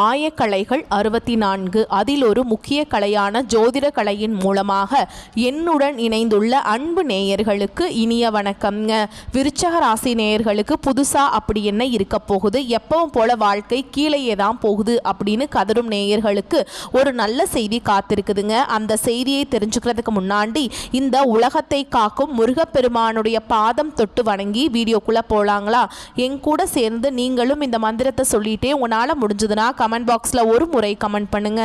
ஆயக்கலைகள் 64. அதில் ஒரு முக்கிய கலையான ஜோதிட கலையின் மூலமாக என்னுடன் இணைந்துள்ள அன்பு நேயர்களுக்கு இனிய வணக்கம்ங்க. விருச்சக ராசி நேயர்களுக்கு புதுசாக அப்படி என்ன இருக்க போகுது, எப்பவும் போல வாழ்க்கை கீழேயே தான் போகுது அப்படின்னு கதரும் நேயர்களுக்கு ஒரு நல்ல செய்தி காத்திருக்குதுங்க. அந்த செய்தியை தெரிஞ்சுக்கிறதுக்கு முன்னாடி இந்த உலகத்தை காக்கும் முருகப்பெருமானுடைய பாதம் தொட்டு வணங்கி வீடியோக்குள்ளே போகலாங்களா? என் கூட சேர்ந்து நீங்களும் இந்த மந்திரத்தை சொல்லிட்டே உங்களால் முடிஞ்சதுன்னா கமெண்ட் பாக்ஸில் ஒரு முறை கமெண்ட் பண்ணுங்க.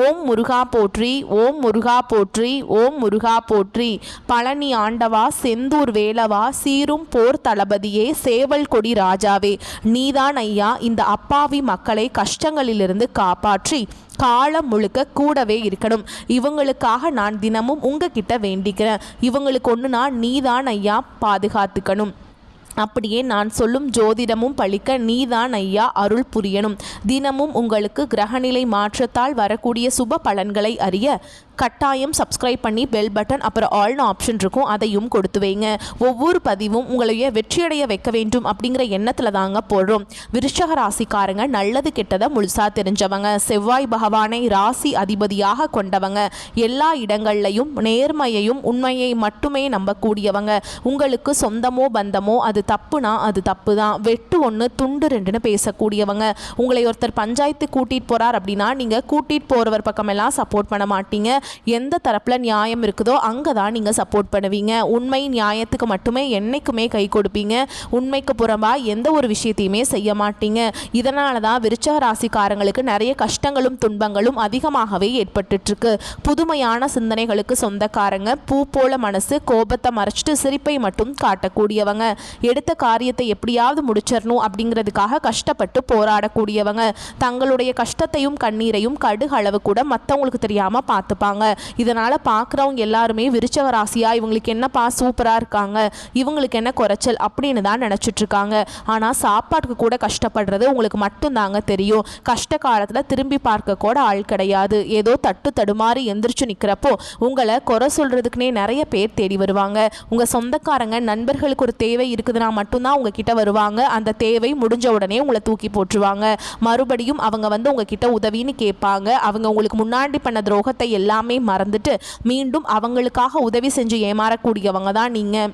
ஓம் முருகா போற்றி, ஓம் முருகா போற்றி, ஓம் முருகா போற்றி. பழனி ஆண்டவா, செந்தூர் வேலவா, சீரும் போர் தளபதியே, சேவல் கொடி ராஜாவே, நீதான் ஐயா இந்த அப்பாவி மக்களை கஷ்டங்களிலிருந்து காப்பாற்றி காலம் முழுக்க கூடவே இருக்கணும். இவங்களுக்காக நான் தினமும் உங்ககிட்ட வேண்டிக்கிறேன். இவங்களுக்கு ஒன்றுனா நீதான் ஐயா பாதுகாத்துக்கணும். அப்படியே நான் சொல்லும் ஜோதிடமும் பழிக்க நீதான் ஐயா அருள் புரியணும். தினமும் உங்களுக்கு கிரகநிலை மாற்றத்தால் வரக்கூடிய சுப பலன்களை அறிய கட்டாயம் சப்ஸ்கிரைப் பண்ணி பெல் பட்டன் அப்புறம் ஆல்னு ஆப்ஷன் இருக்கும், அதையும் கொடுத்து வைங்க. ஒவ்வொரு பதிவும் உங்களைய வெற்றியடைய வைக்க வேண்டும் அப்படிங்கிற எண்ணத்தில் தாங்க போடுறோம். விருச்சக ராசிக்காரங்க நல்லது கெட்டதை முழுசாக தெரிஞ்சவங்க, செவ்வாய் பகவானை ராசி அதிபதியாக கொண்டவங்க, எல்லா இடங்கள்லையும் நேர்மையையும் உண்மையை மட்டுமே நம்பக்கூடியவங்க. உங்களுக்கு சொந்தமோ பந்தமோ அது தப்புனா அது தப்பு தான், வெட்டு ஒன்று துண்டு ரெண்டுன்னு பேசக்கூடியவங்க. உங்களை ஒருத்தர் பஞ்சாயத்து கூட்டிகிட்டு போகிறார் அப்படின்னா நீங்கள் கூட்டிகிட்டு போகிறவர் பக்கமெல்லாம் சப்போர்ட் பண்ண மாட்டீங்க. எந்த தரப்பில் நியாயம் இருக்குதோ அங்கே தான் நீங்கள் சப்போர்ட் பண்ணுவீங்க. உண்மை நியாயத்துக்கு மட்டுமே என்னைக்குமே கை கொடுப்பீங்க. உண்மைக்கு புறம்பாக எந்த ஒரு விஷயத்தையுமே செய்ய மாட்டீங்க. இதனால தான் விருச்சக ராசிக்காரங்களுக்கு நிறைய கஷ்டங்களும் துன்பங்களும் அதிகமாகவே ஏற்பட்டுருக்கு. புதுமையான சிந்தனைகளுக்கு சொந்தக்காரங்க, பூ போல மனசு, கோபத்தை மறைச்சிட்டு சிரிப்பை மட்டும் காட்டக்கூடியவங்க, எடுத்த காரியத்தை எப்படியாவது முடிச்சிடணும் அப்படிங்கிறதுக்காக கஷ்டப்பட்டு போராடக்கூடியவங்க, தங்களுடைய கஷ்டத்தையும் கண்ணீரையும் கடுகு அளவு கூட மற்றவங்களுக்கு தெரியாமல் பார்த்துப்பாங்க. இதனால் பார்க்குறவங்க எல்லாருமே விருச்சக ராசியா இவங்களுக்கு என்னப்பா சூப்பராக இருக்காங்க, இவங்களுக்கு என்ன குறைச்சல் அப்படின்னு தான் நினச்சிட்ருக்காங்க. ஆனால் சாப்பாட்டுக்கு கூட கஷ்டப்படுறது உங்களுக்கு மட்டும்தாங்க தெரியும். கஷ்ட காலத்தில் திரும்பி பார்க்க கூட ஆள் கிடையாது. ஏதோ தட்டு தடுமாறி எந்திரிச்சு நிற்கிறப்போ உங்களை குறை சொல்கிறதுக்குனே நிறைய பேர் தேடி வருவாங்க. உங்கள் சொந்தக்காரங்க நண்பர்களுக்கு ஒரு தேவை இருக்குதுன்னா மட்டும்தான் உங்ககிட்ட வருவாங்க. அந்த தேவை முடிஞ்ச உடனே உங்களை தூக்கி போட்டுருவாங்க. மறுபடியும் அவங்க வந்து உங்ககிட்ட உதவின்னு கேட்பாங்க. அவங்க உங்களுக்கு முன்னாடி பண்ண துரோகத்தை எல்லாமே மறந்துட்டு மீண்டும் அவங்களுக்காக உதவி செஞ்சு ஏமாறக்கூடியவங்க தான் நீங்கள்.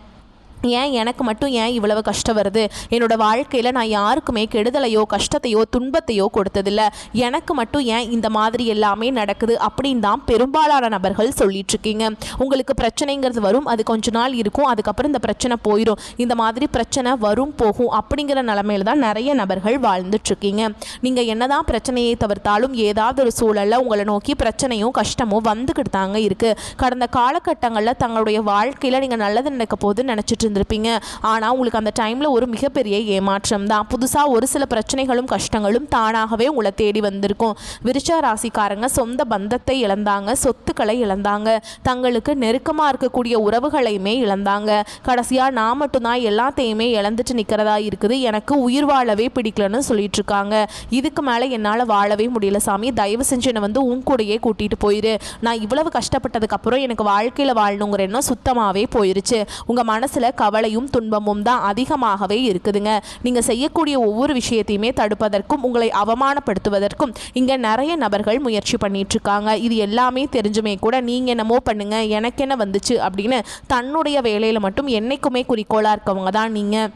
ஏன் எனக்கு மட்டும் ஏன் இவ்வளவு கஷ்டம் வருது, என்னோட வாழ்க்கையில் நான் யாருக்குமே கெடுதலையோ கஷ்டத்தையோ துன்பத்தையோ கொடுத்ததில்லை, எனக்கு மட்டும் ஏன் இந்த மாதிரி எல்லாமே நடக்குது அப்படின்னு தான் பெரும்பாலான நபர்கள் சொல்லிட்டு இருக்கீங்க. உங்களுக்கு பிரச்சனைங்கிறது வரும், அது கொஞ்ச நாள் இருக்கும், அதுக்கப்புறம் இந்த பிரச்சனை போயிடும். இந்த மாதிரி பிரச்சனை வரும் போகும் அப்படிங்கிற நிலைமையில தான் நிறைய நபர்கள் வாழ்ந்துட்டுருக்கீங்க. நீங்கள் என்னதான் பிரச்சனையை தவிர்த்தாலும் ஏதாவது ஒரு சூழலில் உங்களை நோக்கி பிரச்சனையும் கஷ்டமும் வந்துக்கிட்டு தாங்க இருக்குது. கடந்த காலகட்டங்களில் தங்களுடைய வாழ்க்கையில் நீங்கள் நல்லது நடக்க போது நினச்சிட்டு இருந்திருப்பீங்க. ஆனால் உங்களுக்கு அந்த டைமில் ஒரு மிகப்பெரிய ஏமாற்றம் தான். புதுசாக ஒரு சில பிரச்சனைகளும் கஷ்டங்களும் தானாகவே உங்களை தேடி வந்திருக்கும். விருச்சக ராசிக்காரங்க சொந்த பந்தத்தை இழந்தாங்க, சொத்துக்களை இழந்தாங்க, தங்களுக்கு நெருக்கமாக இருக்கக்கூடிய உறவுகளையுமே இழந்தாங்க. கடைசியாக நான் மட்டும்தான் எல்லாத்தையுமே இழந்துட்டு நிற்கிறதா இருக்குது, எனக்கு உயிர் வாழவே பிடிக்கலன்னு சொல்லிட்டு இருக்காங்க. இதுக்கு மேலே என்னால் வாழவே முடியல சாமி, தயவு செஞ்சு என்னை வந்து உன் கூடையே கூட்டிகிட்டு போயிரு. நான் இவ்வளவு கஷ்டப்பட்டதுக்கப்புறம் எனக்கு வாழ்க்கையில் வாழணுங்கிற எண்ணம் சுத்தமாகவே போயிருச்சு. உங்கள் மனசில் கவலையும் துன்பமும் தான் அதிகமாகவே இருக்குதுங்க. நீங்கள் செய்யக்கூடிய ஒவ்வொரு விஷயத்தையுமே தடுப்பதற்கும் உங்களை அவமானப்படுத்துவதற்கும் இங்கே நிறைய நபர்கள் முயற்சி பண்ணிட்டு இருக்காங்க. இது எல்லாமே தெரிஞ்சுமே கூட நீங்கள் என்னமோ பண்ணுங்க எனக்கு என்ன வந்துச்சு அப்படின்னு தன்னுடைய வேலையில் மட்டும் என்னைக்குமே குறிக்கோளாக இருக்கவங்க தான் நீங்கள்.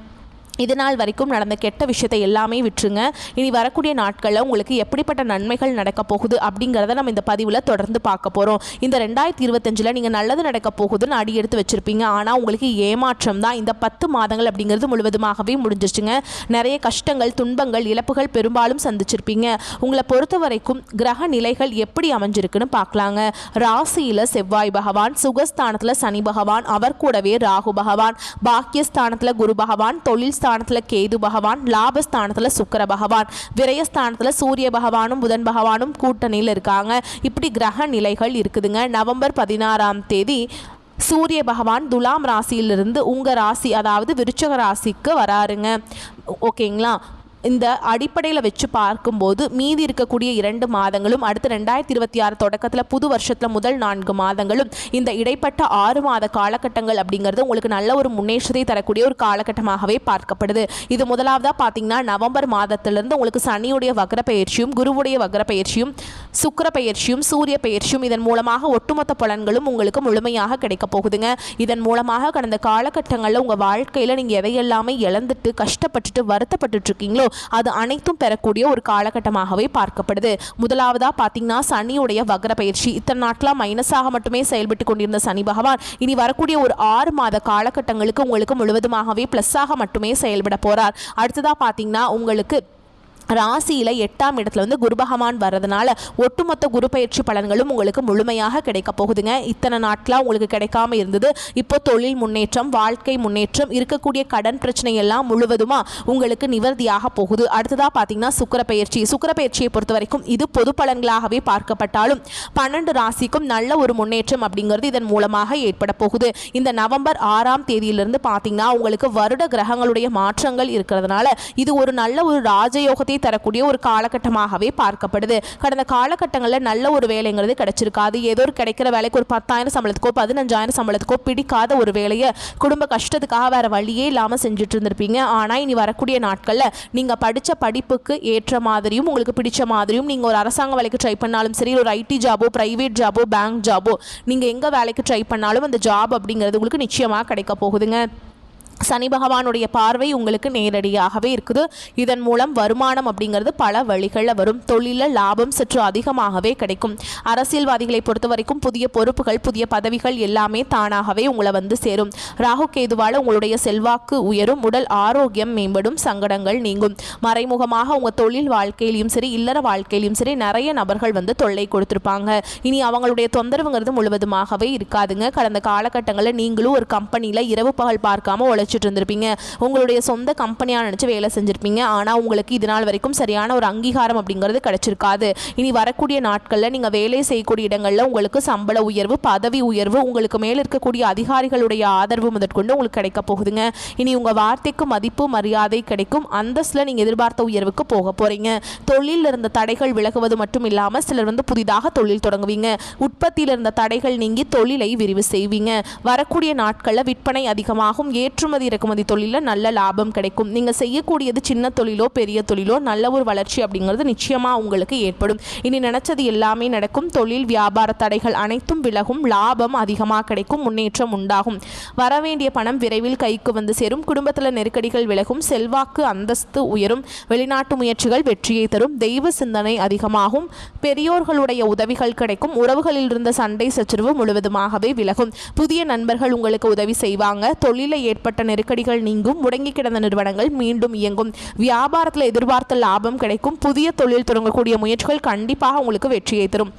இது நாள் வரைக்கும் நடந்த கெட்ட விஷயத்தை எல்லாமே விட்டுருங்க. இனி வரக்கூடிய நாட்களில் உங்களுக்கு எப்படிப்பட்ட நன்மைகள் நடக்க போகுது அப்படிங்கிறத நம்ம இந்த பதிவில் தொடர்ந்து பார்க்க போகிறோம். இந்த 2025 நீங்கள் நல்லது நடக்க போகுதுன்னு அடி எடுத்து வச்சுருப்பீங்க. ஆனால் உங்களுக்கு ஏமாற்றம் தான். இந்த 10 மாதங்கள் அப்படிங்கிறது முழுவதுமாகவே முடிஞ்சிச்சுங்க. நிறைய கஷ்டங்கள் துன்பங்கள் இழப்புகள் பெரும்பாலும் சந்திச்சிருப்பீங்க. உங்களை பொறுத்த வரைக்கும் கிரக நிலைகள் எப்படி அமைஞ்சிருக்குன்னு பார்க்கலாங்க. ராசியில் செவ்வாய் பகவான், சுகஸ்தானத்தில் சனி பகவான், அவர் கூடவே ராகு பகவான், பாக்கியஸ்தானத்தில் குரு பகவான், தொழில் ஸ்தானத்தில் கேது பகவான், லாபஸ்தானத்தில் சுக்கிர பகவான், விரயஸ்தானத்தில் சூரிய பகவானும் புதன் பகவானும் கூட்டணியில் இருக்காங்க. இப்படி கிரக நிலைகள் இருக்குதுங்க. நவம்பர் 16ஆம் தேதி சூரிய பகவான் துலாம் ராசியிலிருந்து உங்கள் ராசி அதாவது விருச்சக ராசிக்கு வராருங்க. ஓகேங்களா? இந்த அடிப்படையில் வச்சு பார்க்கும்போது மீதி இருக்கக்கூடிய 2 மாதங்களும் அடுத்து 2026 தொடக்கத்தில் புது வருஷத்தில் முதல் 4 மாதங்களும் இந்த இடைப்பட்ட 6 மாத காலகட்டங்கள் அப்படிங்கிறது உங்களுக்கு நல்ல ஒரு முன்னேற்றத்தை தரக்கூடிய ஒரு காலகட்டமாகவே பார்க்கப்படுது. இது முதலாவதாக பார்த்தீங்கன்னா நவம்பர் மாதத்திலிருந்து உங்களுக்கு சனியுடைய வக்ர பயிற்சியும் குருவுடைய வக்ர பயிற்சியும் சுக்கிர பயிற்சியும் சூரிய பயிற்சியும் இதன் மூலமாக ஒட்டுமொத்த பலன்களும் உங்களுக்கு முழுமையாக கிடைக்க போகுதுங்க. இதன் மூலமாக கடந்த காலகட்டங்களில் உங்கள் வாழ்க்கையில் நீங்கள் எதையெல்லாமே இழந்துட்டு கஷ்டப்பட்டுட்டு வருத்தப்பட்டு இருக்கீங்களோ அது அனைத்தும் பெறக்கூடிய ஒரு காலகட்டமாகவே பார்க்கப்படுது. முதலாவதா பார்த்தீங்கன்னா சனியுடைய வக்ர பயிற்சி. இத்தனை நாட்களாக மைனஸாக மட்டுமே செயல்பட்டு கொண்டிருந்த சனி பகவான் இனி வரக்கூடிய ஒரு 6 மாத காலகட்டங்களுக்கு உங்களுக்கு முழுவதுமாகவே பிளஸ்ஸாக மட்டுமே செயல்பட போறார். அடுத்ததாக பார்த்தீங்கன்னா உங்களுக்கு ராசியில் 8ஆம் இடத்துல வந்து குரு பகவான் வர்றதுனால ஒட்டுமொத்த குரு பயிற்சி பலன்களும் உங்களுக்கு முழுமையாக கிடைக்க போகுதுங்க. இத்தனை நாட்களாக உங்களுக்கு கிடைக்காம இருந்தது, இப்போ தொழில் முன்னேற்றம், வாழ்க்கை முன்னேற்றம், இருக்கக்கூடிய கடன் பிரச்சனை எல்லாம் முழுவதுமா உங்களுக்கு நிவர்த்தியாக போகுது. அடுத்ததாக பார்த்தீங்கன்னா சுக்கிர பயிற்சி. சுக்கிர பயிற்சியை பொறுத்த வரைக்கும் இது பொது பலன்களாகவே பார்க்கப்பட்டாலும் 12 ராசிக்கும் நல்ல ஒரு முன்னேற்றம் அப்படிங்கிறது இதன் மூலமாக ஏற்பட போகுது. இந்த நவம்பர் 6ஆம் தேதியிலிருந்து பார்த்தீங்கன்னா உங்களுக்கு வருட கிரகங்களுடைய மாற்றங்கள் இருக்கிறதுனால இது ஒரு நல்ல ஒரு ராஜயோகத்தை தரக்கூடிய ஒரு காலகட்டமாகவே பார்க்கப்படுது. கடந்த காலகட்டங்களில் நல்ல ஒரு வேலைங்கிறது கிடைச்சிருக்காது. ஏதோ ஒரு கிடைக்கிற வேலைக்கு ஒரு 10,000 சம்பளத்துக்கோ 15,000 சம்பளத்துக்கோ பிடிக்காத ஒரு வேலையை குடும்ப கஷ்டத்துக்காக வேற வழியே இல்லாமல் செஞ்சுட்டு இருந்திருப்பீங்க. ஆனால் இனி வரக்கூடிய நாட்களில் நீங்கள் படித்த படிப்புக்கு ஏற்ற மாதிரியும் உங்களுக்கு பிடிச்ச மாதிரியும் நீங்கள் ஒரு அரசாங்க வேலைக்கு ட்ரை பண்ணாலும் சரி, ஒரு ஐடி ஜாபோ பிரைவேட் ஜாபோ பேங்க் ஜாபோ நீங்கள் எங்கே வேலைக்கு ட்ரை பண்ணாலும் அந்த ஜாப் அப்படிங்கிறது உங்களுக்கு நிச்சயமாக கிடைக்க போகுதுங்க. சனி பகவானுடைய பார்வை உங்களுக்கு நேரடியாகவே இருக்குது. இதன் மூலம் வருமானம் அப்படிங்கிறது பல வழிகளில் வரும். தொழிலில் லாபம் சற்று அதிகமாகவே கிடைக்கும். அரசியல்வாதிகளை பொறுத்த வரைக்கும் புதிய பொறுப்புகள் புதிய பதவிகள் எல்லாமே தானாகவே உங்களை வந்து சேரும். ராகு கேதுவால் உங்களுடைய செல்வாக்கு உயரும், உடல் ஆரோக்கியம் மேம்படும், சங்கடங்கள் நீங்கும். மறைமுகமாக உங்கள் தொழில் வாழ்க்கையிலையும் சரி இல்லற வாழ்க்கையிலையும் சரி நிறைய நபர்கள் வந்து தொல்லை கொடுத்துருப்பாங்க. இனி அவங்களுடைய தொந்தரவுங்கிறது முழுவதுமாகவே இருக்காதுங்க. கடந்த காலகட்டங்களில் நீங்களும் ஒரு கம்பெனியில் இரவு பகல் பார்க்காம உழைச்சிட்டு இருந்திருப்பீங்க. உங்களுடைய சொந்த கம்பெனியாக நினச்சி வேலை செஞ்சுருப்பீங்க. ஆனால் உங்களுக்கு இது நாள் வரைக்கும் சரியான ஒரு அங்கீகாரம் அப்படிங்கிறது கிடைச்சிருக்காது. இனி வரக்கூடிய நாட்களில் நீங்கள் வேலை செய்யக்கூடிய இடங்களில் உங்களுக்கு சம்பள உயர்வு பதவி உயர்வு உங்களுக்கு மேல் இருக்கக்கூடிய அதிகாரிகளுடைய ஆதரவு முதற்கொண்டு உங்களுக்கு கிடைக்க போகுதுங்க. இனி உங்கள் வார்த்தைக்கு மதிப்பு மரியாதை கிடைக்கும். அந்தஸ்தில் நீங்கள் எதிர்பார்த்த உயர்வுக்கு போக போகிறீங்க. தொழிலில் இருந்த தடைகள் விலகுவது மட்டும் இல்லாமல் சிலர் வந்து புதிதாக தொழில் தொடங்குவீங்க. உற்பத்தியில் இருந்த தடைகள் நீங்கி தொழிலை விரிவு செய்வீங்க. வரக்கூடிய நாட்களில் விற்பனை அதிகமாகும். ஏற்றுமதி இறக்குமதி தொழிலில் நல்ல லாபம் கிடைக்கும். நீங்கள் செய்யக்கூடியது சின்ன தொழிலோ பெரிய தொழிலோ நல்ல ஒரு வளர்ச்சி அப்படிங்கிறது நிச்சயமாக உங்களுக்கு ஏற்படும். இனி நினைச்சது எல்லாமே நடக்கும். தொழில் வியாபார தடைகள் அனைத்தும் விலகும். லாபம் அதிகமாக கிடைக்கும். முன்னேற்றம் உண்டாகும். வரவேண்டிய பணம் விரைவில் கைக்கு வந்து சேரும். குடும்பத்தில் நெருக்கடிகள் விலகும். செல்வாக்கு அந்தஸ்து உயரும். வெளிநாட்டு முயற்சிகள் வெற்றியை தரும். தெய்வ சிந்தனை அதிகமாகும். பெரியோர்களுடைய உதவிகள் கிடைக்கும். உறவுகளில் இருந்த சண்டை சச்சரவு முழுவதுமாகவே விலகும். புதிய நண்பர்கள் உங்களுக்கு உதவி செய்வாங்க. தொழிலை ஏற்பட்ட நெருக்கடிகள் நீங்கும். முடங்கி கிடந்த நிறுவனங்கள் மீண்டும் இயங்கும். வியாபாரத்தில் எதிர்பார்த்த லாபம் கிடைக்கும். புதிய தொழில் தொடங்கக்கூடிய முயற்சிகள் கண்டிப்பாக உங்களுக்கு வெற்றியை தரும்.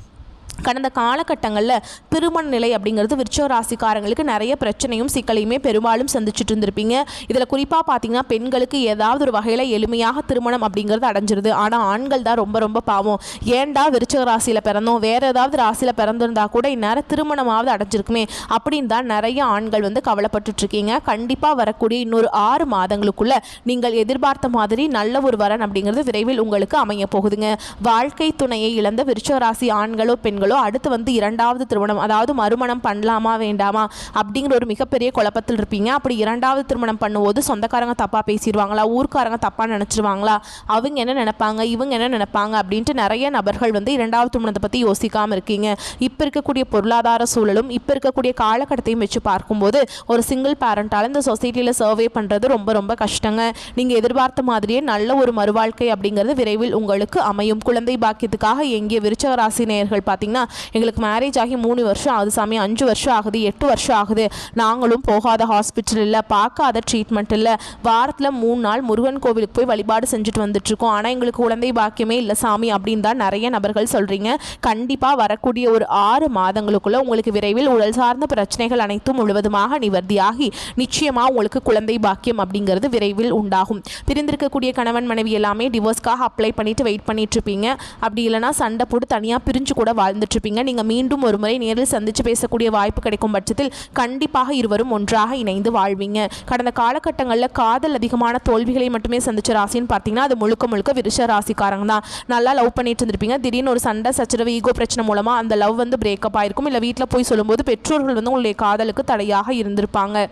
கடந்த காலகட்டங்களில் திருமண நிலை அப்படிங்கிறது விருச்சிக ராசிக்காரங்களுக்கு நிறைய பிரச்சனையும் சிக்கலையுமே பெரும்பாலும் சந்திச்சுட்டு இருந்திருப்பீங்க. இதில் குறிப்பாக பார்த்தீங்கன்னா பெண்களுக்கு ஏதாவது ஒரு வகையில் எளிமையாக திருமணம் அப்படிங்கிறது அடைஞ்சிருது. ஆனால் ஆண்கள் தான் ரொம்ப ரொம்ப பாவம். ஏண்டா விருச்சிக ராசியில் பிறந்தோம், வேறு ஏதாவது ராசியில் பிறந்திருந்தா கூட இந்நேரம் திருமணமாவது அடைஞ்சிருக்குமே அப்படின்னு தான் நிறைய ஆண்கள் வந்து கவலைப்பட்டுட்ருக்கீங்க. கண்டிப்பாக வரக்கூடிய இன்னொரு 6 மாதங்களுக்குள்ள நீங்கள் எதிர்பார்த்த மாதிரி நல்ல ஒரு வரன் அப்படிங்கிறது விரைவில் உங்களுக்கு அமைய போகுதுங்க. வாழ்க்கை துணையை இழந்த விருச்சிக ராசி ஆண்களோ பெண்களோ அடுத்து வந்து 2வது திருமணம் அதாவது மறுமணம் பண்ணலாமா வேண்டாமா அப்படிங்கிற ஒரு மிகப்பெரிய குழப்பத்தில் இருப்பீங்க. அப்படி 2வது திருமணம் பண்ணும்போது சொந்தக்காரங்க தப்பாக பேசிடுவாங்களா, ஊர்க்காரங்க தப்பாக நினச்சிருவாங்களா, அவங்க என்ன நினைப்பாங்க இவங்க என்ன நினைப்பாங்க அப்படின்ட்டு நிறைய நபர்கள் வந்து 2வது திருமணத்தை பற்றி யோசிக்காமல் இருக்கீங்க. இப்போ இருக்கக்கூடிய பொருளாதார சூழலும் இப்போ இருக்கக்கூடிய காலகட்டத்தையும் வச்சு பார்க்கும்போது ஒரு சிங்கிள் பேரண்டால் இந்த சொசைட்டியில் சர்வே பண்ணுறது ரொம்ப ரொம்ப கஷ்டங்க. நீங்கள் எதிர்பார்த்த மாதிரியே நல்ல ஒரு மறுவாழ்க்கை அப்படிங்கிறது விரைவில் உங்களுக்கு அமையும். குழந்தை பாக்கியத்துக்காக எங்கே விருச்சிக ராசி நேயர்கள் பார்த்தீங்கன்னா எங்களுக்கு மேரேஜ் ஆகி 3 வருஷம் ஆகுது சாமி, 5 வருஷம் ஆகுது, 8 வருஷம் ஆகுது, நாங்களும் போகாத ஹாஸ்பிட்டல் இல்லை, பார்க்காத ட்ரீட்மெண்ட் இல்லை, வாரத்தில் 3 நாள் முருகன் கோவிலுக்கு போய் வழிபாடு செஞ்சுட்டு வந்துட்டுருக்கோம், ஆனால் எங்களுக்கு குழந்தை பாக்கியமே இல்லை சாமி அப்படின்னு தான் நிறைய நபர்கள் சொல்கிறீங்க. கண்டிப்பாக வரக்கூடிய ஒரு 6 மாதங்களுக்குள்ள உங்களுக்கு விரைவில் உடல் சார்ந்த பிரச்சனைகள் அனைத்தும் முழுவதுமாக நிவர்த்தியாகி நிச்சயமாக உங்களுக்கு குழந்தை பாக்கியம் அப்படிங்கிறது விரைவில் உண்டாகும். பிரிந்திருக்கக்கூடிய கணவன் மனைவி எல்லாமே டிவோர்ஸ்க்காக அப்ளை பண்ணிட்டு வெயிட் பண்ணிட்டு இருப்பீங்க. அப்படி இல்லைனா சண்டை போட்டு தனியாக பிரிஞ்சு கூட வாழ்ந்து வந்துட்டுருப்பீங்க. நீங்கள் மீண்டும் ஒரு முறை நேரில் சந்தித்து பேசக்கூடிய வாய்ப்பு கிடைக்கும் பட்சத்தில் கண்டிப்பாக இருவரும் ஒன்றாக இணைந்து வாழ்வீங்க. கடந்த காலகட்டங்களில் காதல் அதிகமான தோல்விகளை மட்டுமே சந்திச்ச ராசின்னு பார்த்தீங்கன்னா அது முழுக்க முழுக்க விருச்ச ராசிக்காரங்க தான். நல்லா லவ் பண்ணிட்டு இருந்திருப்பீங்க. திடீர்னு ஒரு சண்டை சச்சரவு ஈகோ பிரச்சனை மூலமாக அந்த லவ் பிரேக்கப் ஆயிருக்கும். இல்லை வீட்டில் போய் சொல்லும்போது பெற்றோர்கள் உங்களுடைய காதலுக்கு தடையாக இருந்திருப்பாங்க.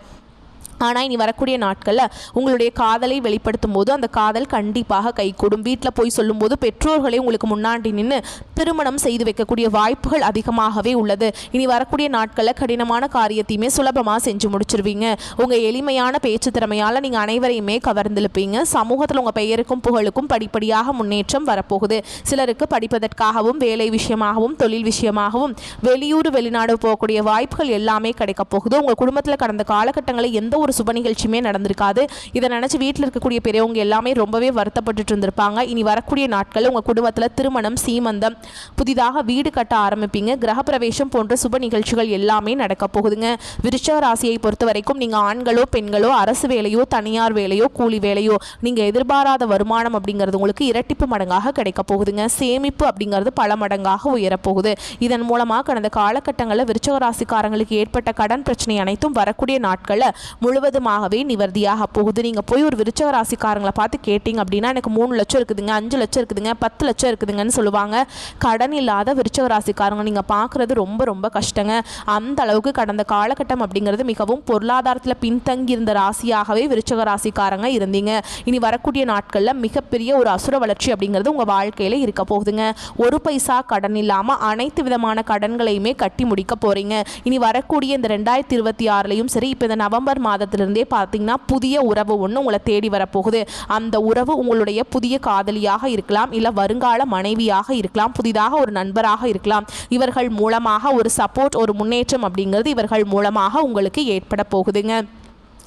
ஆனால் இனி வரக்கூடிய நாட்களில் உங்களுடைய காதலை வெளிப்படுத்தும் போது அந்த காதல் கண்டிப்பாக கைகூடும். வீட்டில் போய் சொல்லும்போது பெற்றோர்களே உங்களுக்கு முன்னாடி நின்று திருமணம் செய்து வைக்கக்கூடிய வாய்ப்புகள் அதிகமாகவே உள்ளது. இனி வரக்கூடிய நாட்களில் கடினமான காரியத்தையுமே சுலபமாக செஞ்சு முடிச்சிருவீங்க. உங்கள் எளிமையான பேச்சு திறமையால் நீங்கள் அனைவரையுமே கவர்ந்திருப்பீங்க. சமூகத்தில் உங்கள் பெயருக்கும் புகழுக்கும் படிப்படியாக முன்னேற்றம் வரப்போகுது. சிலருக்கு படிப்பதற்காகவும் வேலை விஷயமாகவும் தொழில் விஷயமாகவும் வெளியூர் வெளிநாடு போகக்கூடிய வாய்ப்புகள் எல்லாமே கிடைக்க போகுது. உங்கள் குடும்பத்தில் கடந்த காலகட்டங்களில் எந்த ஒரு சுப நிகழ்ச்சியுமே நடந்திருக்காது. இதை நினைச்சு வீட்டில் இருக்கக்கூடிய பெரியவங்க எல்லாமே ரொம்பவே வருத்தப்பட்டு இருந்திருப்பாங்க. இனி வரக்கூடிய நாட்கள் உங்க குடும்பத்தில் திருமணம், சீமந்தம், புதிதாக வீடு கட்ட ஆரம்பிப்பீங்க. கிரகப்பிரவேசம் போன்ற சுப நிகழ்ச்சிகள் எல்லாமே நடக்க போகுதுங்க. விருச்சிக ராசியை பொறுத்த வரைக்கும் நீங்க ஆண்களோ பெண்களோ அரசு வேலையோ தனியார் வேலையோ கூலி வேலையோ நீங்க எதிர்பாராத வருமானம் அப்படிங்கிறது உங்களுக்கு இரட்டிப்பு மடங்காக கிடைக்க போகுதுங்க. சேமிப்பு அப்படிங்கிறது பல மடங்காக உயரப்போகுது. இதன் மூலமாக கடந்த காலகட்டங்களில் விருச்சிக ராசிக்காரங்களுக்கு ஏற்பட்ட கடன் பிரச்சனை அனைத்தும் வரக்கூடிய நாட்களில் முழுவதுமாகவே நிவர்த்தியாக போகுது. நீங்கள் போய் ஒரு விருச்சிக ராசிக்காரங்களை பார்த்து கேட்டிங்க அப்படின்னா எனக்கு 3 லட்சம் இருக்குதுங்க, 5 லட்சம் இருக்குதுங்க, 10 லட்சம் இருக்குதுங்கன்னு சொல்லுவாங்க. கடன் இல்லாத விருச்சிக ராசிக்காரங்க நீங்கள் பார்க்குறது ரொம்ப ரொம்ப கஷ்டங்க. அந்த அளவுக்கு கடந்த காலகட்டம் அப்படிங்கிறது மிகவும் பொருளாதாரத்தில் பின்தங்கி இருந்த ராசியாகவே விருச்சிக ராசிக்காரங்க இருந்தீங்க. இனி வரக்கூடிய நாட்களில் மிகப்பெரிய ஒரு அசுர வளர்ச்சி அப்படிங்கிறது உங்கள் வாழ்க்கையில் இருக்க போகுதுங்க. ஒரு பைசா கடன் இல்லாமல் அனைத்து விதமான கடன்களையுமே கட்டி முடிக்க போகிறீங்க. இனி வரக்கூடிய இந்த 2026லையும் சரி, இப்போ இந்த நவம்பர் மாதத்திலிருந்தே பார்த்தீங்கன்னா புதிய உறவு ஒன்று உங்களை தேடி வரப்போகுது. அந்த உறவு உங்களுடைய புதிய காதலியாக இருக்கலாம், இல்லை வருங்கால மனைவியாக இருக்கலாம், புதிதாக ஒரு நண்பராக இருக்கலாம். இவர்கள் மூலமாக ஒரு சப்போர்ட், ஒரு முன்னேற்றம் அப்படிங்கிறது இவர்கள் மூலமாக உங்களுக்கு ஏற்பட போகுதுங்க.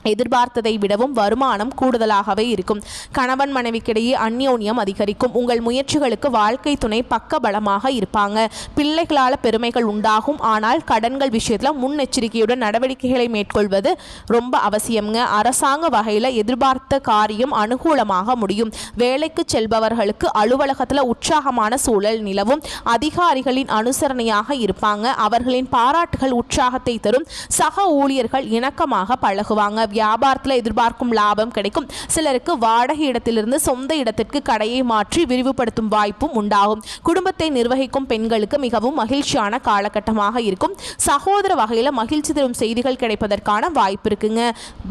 எதிர்பார்த்ததை விடவும் வருமானம் கூடுதலாகவே இருக்கும். கணவன் மனைவிக்கிடையே அந்யோன்யம் அதிகரிக்கும். உங்கள் முயற்சிகளுக்கு வாழ்க்கை துணை பக்க பலமாக இருப்பாங்க. பிள்ளைகளால் பெருமைகள் உண்டாகும். ஆனால் கடன்கள் விஷயத்தில் முன்னெச்சரிக்கையுடன் நடவடிக்கைகளை மேற்கொள்வது ரொம்ப அவசியம்ங்க. அரசாங்க வகையில் எதிர்பார்த்த காரியம் அனுகூலமாக முடியும். வேலைக்கு செல்பவர்களுக்கு அலுவலகத்தில் உற்சாகமான சூழல் நிலவும். அதிகாரிகளின் அனுசரணையாக இருப்பாங்க. அவர்களின் பாராட்டுகள் உற்சாகத்தை தரும். சக ஊழியர்கள் இணக்கமாக பழகுவாங்க. வியாபாரத்தில் எதிர்பார்க்கும் லாபம் கிடைக்கும். சிலருக்கு வாடகை இடத்திலிருந்து சொந்த இடத்திற்கு கடையை மாற்றி விரிவுபடுத்தும் வாய்ப்பும் உண்டாகும். குடும்பத்தை நிர்வகிக்கும் பெண்களுக்கு மிகவும் மகிழ்ச்சியான காலகட்டமாக இருக்கும். சகோதர வகையில் மகிழ்ச்சி தரும் செய்திகள் கிடைப்பதற்கான வாய்ப்பு இருக்குங்க.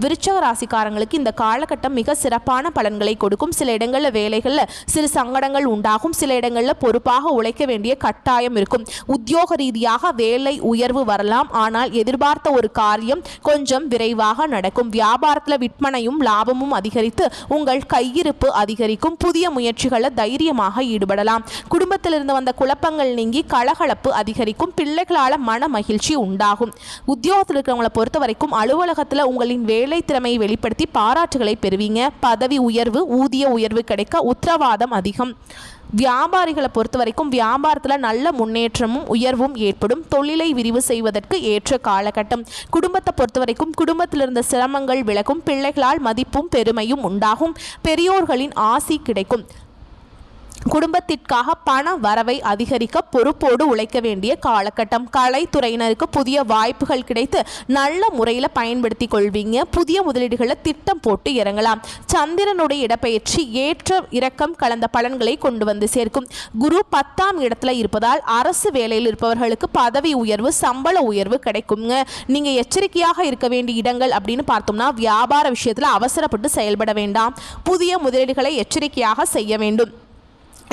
விருச்சிக ராசிக்காரங்களுக்கு இந்த காலகட்டம் மிக சிறப்பான பலன்களை கொடுக்கும். சில இடங்களில் வேலைகளில் சிறு சங்கடங்கள் உண்டாகும். சில இடங்களில் பொறுப்பாக உழைக்க வேண்டிய கட்டாயம் இருக்கும். உத்தியோக ரீதியாக வேலை உயர்வு வரலாம். ஆனால் எதிர்பார்த்த ஒரு காரியம் கொஞ்சம் விரைவாக நடக்கும். வியாபாரத்தில் விற்பனையும் லாபமும் அதிகரித்து உங்கள் கையிருப்பு அதிகரிக்கும். புதிய முயற்சிகளை தைரியமாக ஈடுபடலாம். குடும்பத்திலிருந்து வந்த குழப்பங்கள் நீங்கி கலகலப்பு அதிகரிக்கும். பிள்ளைகளால் மன மகிழ்ச்சி உண்டாகும். உத்தியோகத்தில் இருக்கிறவங்களை பொறுத்த வரைக்கும் அலுவலகத்தில் உங்களின் வேலை திறமையை வெளிப்படுத்தி பாராட்டுகளை பெறுவீங்க. பதவி உயர்வு, ஊதிய உயர்வு கிடைக்க உத்தரவாதம் அதிகம். வியாபாரிகளை பொறுத்த வரைக்கும் வியாபாரத்தில் நல்ல முன்னேற்றமும் உயர்வும் ஏற்படும். தொழிலை விரிவு செய்வதற்கு ஏற்ற காலகட்டம். குடும்பத்தை பொறுத்த வரைக்கும் குடும்பத்தில் இருந்த சிரமங்கள் விலகும். பிள்ளைகளால் மதிப்பும் பெருமையும் உண்டாகும். பெரியோர்களின் ஆசி கிடைக்கும். குடும்பத்திற்காக பண வரவை அதிகரிக்க பொறுப்போடு உழைக்க வேண்டிய காலகட்டம். கலைத்துறையினருக்கு புதிய வாய்ப்புகள் கிடைத்து நல்ல முறையில் பயன்படுத்தி கொள்வீங்க. புதிய முதலீடுகளை திட்டம் போட்டு இறங்கலாம். சந்திரனுடைய இடப்பெயர்ச்சி ஏற்ற இறக்கம் கலந்த பலன்களை கொண்டு வந்து சேர்க்கும். குரு 10ஆம் இடத்துல இருப்பதால் அரசு வேலையில் இருப்பவர்களுக்கு பதவி உயர்வு, சம்பள உயர்வு கிடைக்குங்க. நீங்க எச்சரிக்கையாக இருக்க வேண்டிய இடங்கள் அப்படின்னு பார்த்தோம்னா வியாபார விஷயத்தில் அவசரப்பட்டு செயல்பட வேண்டாம். புதிய முதலீடுகளை எச்சரிக்கையாக செய்ய வேண்டும்.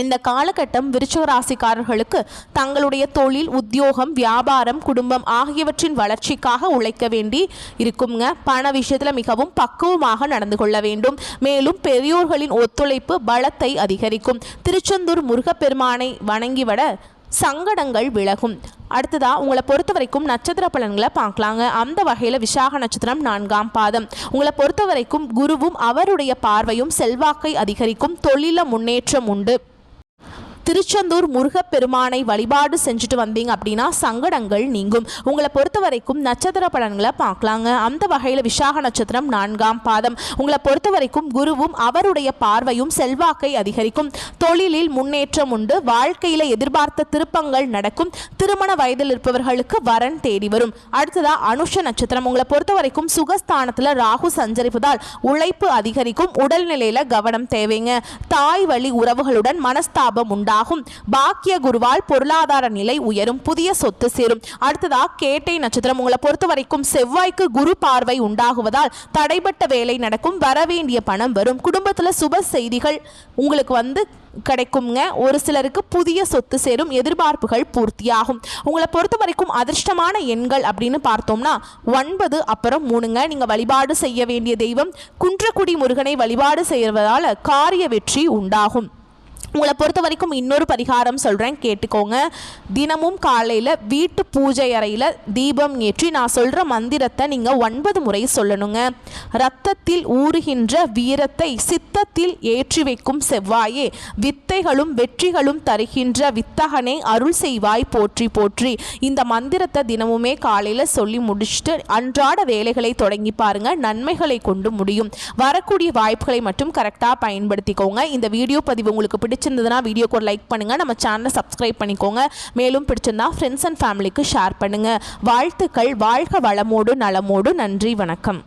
இந்த காலகட்டம் விருச்சிக ராசிக்காரர்களுக்கு தங்களுடைய தொழில், உத்தியோகம், வியாபாரம், குடும்பம் ஆகியவற்றின் வளர்ச்சிக்காக உழைக்க வேண்டி இருக்குங்க. பண விஷயத்தில் மிகவும் பக்குவமாக நடந்து கொள்ள வேண்டும். மேலும் பெரியோர்களின் ஒத்துழைப்பு பலத்தை அதிகரிக்கும். திருச்செந்தூர் முருகப்பெருமானை வணங்கிவிட சங்கடங்கள் விலகும். அடுத்ததாக உங்களை பொறுத்த வரைக்கும் நட்சத்திர பலன்களை பார்க்கலாங்க. அந்த வகையில் விசாக நட்சத்திரம் 4ஆம் பாதம். உங்களை பொறுத்த வரைக்கும் குருவும் அவருடைய பார்வையும் செல்வாக்கை அதிகரிக்கும். தொழில முன்னேற்றம் உண்டு. திருச்செந்தூர் முருகப்பெருமானை வழிபாடு செஞ்சுட்டு வந்தீங்க அப்படின்னா சங்கடங்கள் நீங்கும். உங்களை பொறுத்த வரைக்கும் நட்சத்திர பலன்களை பார்க்கலாங்க. அந்த வகையில் விசாக நட்சத்திரம் 4ஆம் பாதம். உங்களை பொறுத்த வரைக்கும் குருவும் அவருடைய பார்வையும் செல்வாக்கை அதிகரிக்கும். தொழிலில் முன்னேற்றம் உண்டு. வாழ்க்கையில் எதிர்பார்த்த திருப்பங்கள் நடக்கும். திருமண வயதில் இருப்பவர்களுக்கு வரன் தேடி வரும். அடுத்ததா அனுஷ நட்சத்திரம். உங்களை பொறுத்த வரைக்கும் சுகஸ்தானத்தில் ராகு சஞ்சரிப்பதால் உழைப்பு அதிகரிக்கும். உடல்நிலையில கவனம் தேவைங்க. தாய் வழி உறவுகளுடன் மனஸ்தாபம் உண்டாகும். பாக்கிய குருவால் பொருளாதார நிலை உயரும். புதிய சொத்து சேரும். அடுத்ததா கேட்டை நட்சத்திரம். உங்களை பொறுத்த வரைக்கும் செவ்வாய்க்கு குரு பார்வை உண்டாகுவதால் தடைபட்ட வேலை நடக்கும். வரவேண்டிய பணம் வரும். குடும்பத்தில் சுப செய்திகள் உங்களுக்கு கிடைக்குங்க. ஒரு சிலருக்கு புதிய சொத்து சேரும். எதிர்பார்ப்புகள் பூர்த்தியாகும். உங்களை பொறுத்த வரைக்கும் அதிர்ஷ்டமான எண்கள் அப்படின்னு பார்த்தோம்னா 9 அப்புறம் 3ங்க. நீங்கள் வழிபாடு செய்ய வேண்டிய தெய்வம் குன்றக்குடி முருகனை வழிபாடு செய்வதால் காரிய வெற்றி உண்டாகும். உங்களை பொறுத்த வரைக்கும் இன்னொரு பரிகாரம் சொல்கிறேன், கேட்டுக்கோங்க. தினமும் காலையில் வீட்டு பூஜை அறையில் தீபம் ஏற்றி நான் சொல்கிற மந்திரத்தை நீங்கள் 9 முறை சொல்லணுங்க. இரத்தத்தில் ஊறுகின்ற வீரத்தை சித்தத்தில் ஏற்றி வைக்கும் செவ்வாயே, வித்தைகளும் வெற்றிகளும் தருகின்ற வித்தகனை அருள் செய்வாய் போற்றி போற்றி. இந்த மந்திரத்தை தினமுமே காலையில் சொல்லி முடிச்சுட்டு அன்றாட வேலைகளை தொடங்கி பாருங்க. நன்மைகளை கொண்டு முடியும். வரக்கூடிய வாய்ப்புகளை மட்டும் கரெக்டாக பயன்படுத்திக்கோங்க. இந்த வீடியோ பதிவு உங்களுக்கு பிடிச்சிருந்ததுன்னா வீடியோக்கு ஒரு லைக் பண்ணுங்க. நம்ம சேனலை சப்ஸ்கிரைப் பண்ணிக்கோங்க. மேலும் பிடிச்சிருந்தா ஃப்ரெண்ட்ஸ் அண்ட் ஃபேமிலிக்கு ஷேர் பண்ணுங்க. வாழ்த்துக்கள். வாழ்க வளமோடு நலமோடு. நன்றி, வணக்கம்.